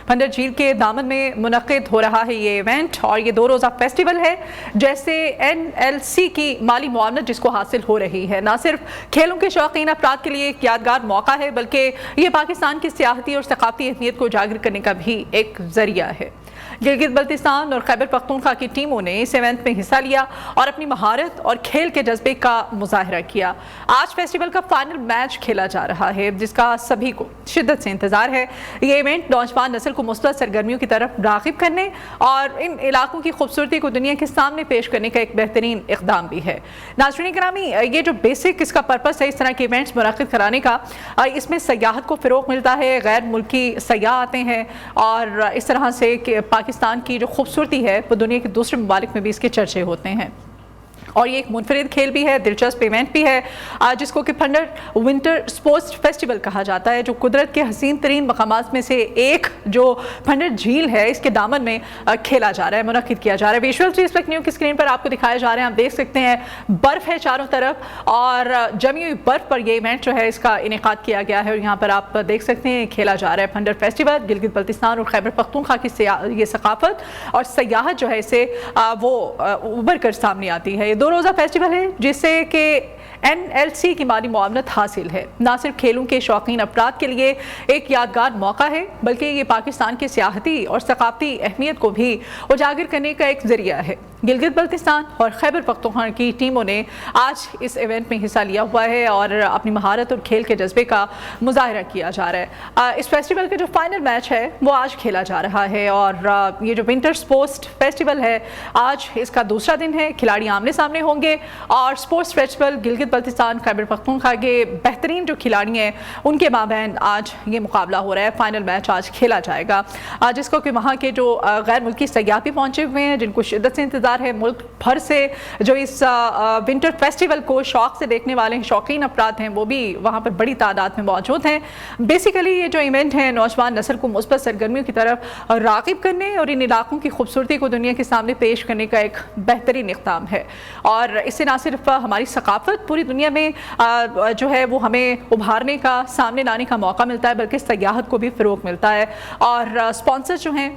پھنڈر جھیل کے دامن میں منعقد ہو رہا ہے یہ ایونٹ، اور یہ 2 روزہ فیسٹیول ہے جیسے NLC کی مالی معاونت جس کو حاصل ہو رہی ہے نہ صرف کھیلوں کے شوقین افراد کے لیے ایک یادگار موقع ہے بلکہ یہ پاکستان کی سیاحتی اور ثقافتی اہمیت کو اجاگر کرنے کا بھی ایک ذریعہ ہے۔ گلگت بلتستان اور خیبر پختونخوا کی ٹیموں نے اس ایونٹ میں حصہ لیا اور اپنی مہارت اور کھیل کے جذبے کا مظاہرہ کیا۔ آج فیسٹیول کا فائنل میچ کھیلا جا رہا ہے جس کا سبھی کو شدت سے انتظار ہے۔ یہ ایونٹ نوجوان نسل کو مثبت سرگرمیوں کی طرف راغب کرنے اور ان علاقوں کی خوبصورتی کو دنیا کے سامنے پیش کرنے کا ایک بہترین اقدام بھی ہے۔ ناظرین گرامی، یہ جو بیسک اس کا پرپس ہے اس طرح کے ایونٹس منعقد کرانے کا، اس میں سیاحت کو فروغ ملتا ہے، غیر ملکی سیاح آتے ہیں اور اس طرح سے کہ پاکستان کی جو خوبصورتی ہے وہ دنیا کے دوسرے ممالک میں بھی اس کے چرچے ہوتے ہیں، اور یہ ایک منفرد کھیل بھی ہے، دلچسپ ایونٹ بھی ہے جس کو کہ پھنڈر ونٹر سپورٹس فیسٹیول کہا جاتا ہے، جو قدرت کے حسین ترین مقامات میں سے ایک جو پھنڈر جھیل ہے اس کے دامن میں کھیلا جا رہا ہے، منعقد کیا جا رہا ہے۔ ویژولز اس وقت نیو کی اسکرین پر آپ کو دکھائے جا رہے ہیں، آپ دیکھ سکتے ہیں برف ہے چاروں طرف اور جمی ہوئی برف پر یہ ایونٹ جو ہے اس کا انعقاد کیا گیا ہے، اور یہاں پر آپ دیکھ سکتے ہیں کھیلا جا رہا ہے پھنڈر فیسٹیول۔ گلگت بلتستان اور خیبر پختونخوا کی یہ ثقافت اور سیاحت جو ہے اسے وہ ابھر کر سامنے آتی ہے۔ یہ 2 روزہ فیسٹیول ہے جس سے کہ NLC کی مالی معاونت حاصل ہے، نہ صرف کھیلوں کے شوقین افراد کے لیے ایک یادگار موقع ہے بلکہ یہ پاکستان کی سیاحتی اور ثقافتی اہمیت کو بھی اجاگر کرنے کا ایک ذریعہ ہے۔ گلگت بلتستان اور خیبر پختونخوا کی ٹیموں نے آج اس ایونٹ میں حصہ لیا ہوا ہے اور اپنی مہارت اور کھیل کے جذبے کا مظاہرہ کیا جا رہا ہے۔ اس فیسٹیول کا جو فائنل میچ ہے وہ آج کھیلا جا رہا ہے، اور یہ جو ونٹر سپورٹس فیسٹیول ہے آج اس کا دوسرا دن ہے۔ کھلاڑی آمنے سامنے ہوں گے اور سپورٹس فیسٹیول گلگت بلتستان خیبر پختونخوا کے بہترین جو کھلاڑی ہیں ان کے مابین آج یہ مقابلہ ہو رہا ہے۔ فائنل میچ آج کھیلا جائے گا جس کو کہ وہاں کے جو غیر ملکی سیاح بھی پہنچے ہوئے ہیں جن کو شدت سے انتظار ہے، ملک بھر سے جو اس ونٹر فیسٹیول کو شوق سے دیکھنے والے شوقین افراد ہیں وہ بھی وہاں پر بڑی تعداد میں موجود ہیں۔ بیسیکلی یہ جو ایونٹ ہے نوجوان نسل کو مثبت سرگرمیوں کی طرف راغب کرنے اور ان علاقوں کی خوبصورتی کو دنیا کے سامنے پیش کرنے کا ایک بہترین اقدام ہے، اور اس سے نہ صرف ہماری ثقافت پوری دنیا میں جو ہے وہ ہمیں ابھارنے کا، سامنے لانے کا موقع ملتا ہے بلکہ سیاحت کو بھی فروغ ملتا ہے، اور سپانسر جو ہیں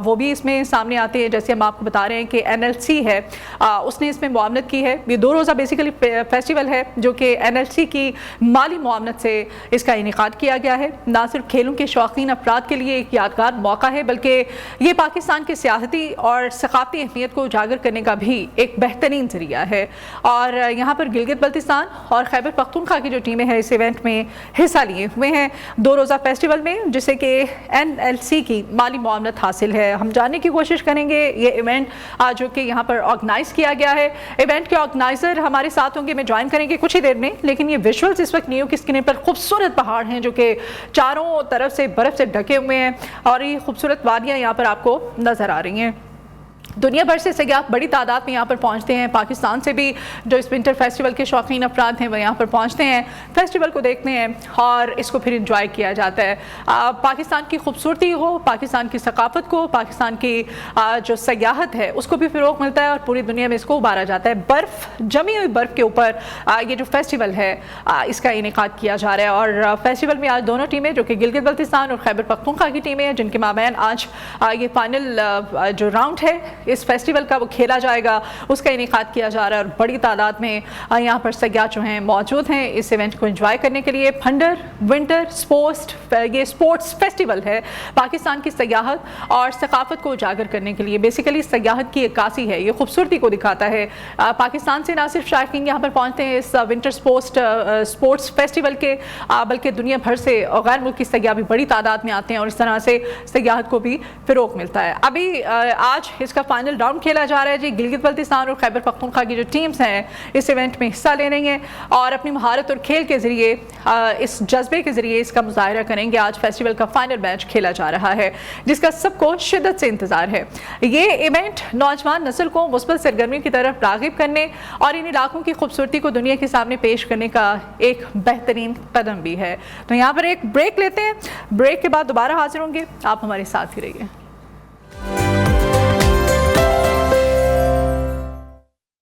وہ بھی اس میں سامنے آتے ہیں۔ جیسے ہم آپ کو بتا رہے ہیں کہ NLC ہے اس نے اس میں معاونت کی ہے۔ یہ 2 روزہ بیسیکلی فیسٹیول ہے جو کہ NLC کی مالی معاونت سے اس کا انعقاد کیا گیا ہے، نہ صرف کھیلوں کے شوقین افراد کے لیے ایک یادگار موقع ہے بلکہ یہ پاکستان کے سیاحتی اور ثقافتی اہمیت کو اجاگر کرنے کا بھی ایک بہترین ذریعہ ہے، اور یہاں پر گلگت بلتستان اور خیبر پختونخوا کی جو ٹیمیں ہیں اس ایونٹ میں حصہ لیے ہوئے ہیں 2 روزہ فیسٹیول میں، جسے کہ NLC کی مالی معاونت حاصل ہے۔ ہم جاننے کی کوشش کریں گے یہ ایونٹ جو کہ یہاں پر آرگنائز کیا گیا ہے، ایونٹ کے آرگنائزر ہمارے ساتھ ہوں گے، میں جوائن کریں گے کچھ ہی دیر میں، لیکن یہ ویژولز اس وقت نیو کی اسکرین پر خوبصورت پہاڑ ہیں جو کہ چاروں طرف سے برف سے ڈھکے ہوئے ہیں، اور یہ خوبصورت وادیاں یہاں پر آپ کو نظر آ رہی ہیں۔ دنیا بھر سے سیاح بڑی تعداد میں یہاں پر پہنچتے ہیں، پاکستان سے بھی جو اس ونٹر فیسٹیول کے شوقین افراد ہیں وہ یہاں پر پہنچتے ہیں، فیسٹیول کو دیکھتے ہیں اور اس کو پھر انجوائے کیا جاتا ہے۔ پاکستان کی خوبصورتی ہو، پاکستان کی ثقافت کو، پاکستان کی جو سیاحت ہے اس کو بھی فروغ ملتا ہے اور پوری دنیا میں اس کو ابھارا جاتا ہے۔ برف، جمی ہوئی برف کے اوپر یہ جو فیسٹیول ہے اس کا انعقاد کیا جا رہا ہے، اور فیسٹیول میں آج دونوں ٹیمیں جو کہ گلگت بلتستان اور خیبر پختونخوا کی ٹیمیں ہیں جن کے مابین آج یہ فائنل جو راؤنڈ ہے اس فیسٹیول کا وہ کھیلا جائے گا، اس کا انعقاد کیا جا رہا ہے، اور بڑی تعداد میں یہاں پر سیاح جو ہیں موجود ہیں اس ایونٹ کو انجوائے کرنے کے لیے۔ پھنڈر ونٹر یہ سپورٹس فیسٹیول ہے پاکستان کی سیاحت اور ثقافت کو اجاگر کرنے کے لیے، بیسیکلی سیاحت کی عکاسی ہے، یہ خوبصورتی کو دکھاتا ہے۔ پاکستان سے نہ صرف شائقین یہاں پر پہنچتے ہیں اس ونٹر سپورٹس فیسٹیول کے، بلکہ دنیا بھر سے غیر ملکی سیاح بھی بڑی تعداد میں آتے ہیں، اور اس طرح سے سیاحت کو بھی فروغ ملتا ہے۔ ابھی آج اس کا فائنل راؤنڈ کھیلا جا رہا ہے جی۔ گلگت بلتستان اور خیبر پختونخوا کی جو ٹیمز ہیں اس ایونٹ میں حصہ لے رہی ہیں اور اپنی مہارت اور کھیل کے ذریعے، اس جذبے کے ذریعے اس کا مظاہرہ کریں گے۔ آج فیسٹیول کا فائنل میچ کھیلا جا رہا ہے جس کا سب کو شدت سے انتظار ہے۔ یہ ایونٹ نوجوان نسل کو مثبت سرگرمیوں کی طرف راغب کرنے اور ان علاقوں کی خوبصورتی کو دنیا کے سامنے پیش کرنے کا ایک بہترین قدم بھی ہے۔ تو یہاں پر ایک بریک لیتے ہیں، بریک کے بعد دوبارہ حاضر ہوں گے، آپ ہمارے ساتھ ہی رہیے۔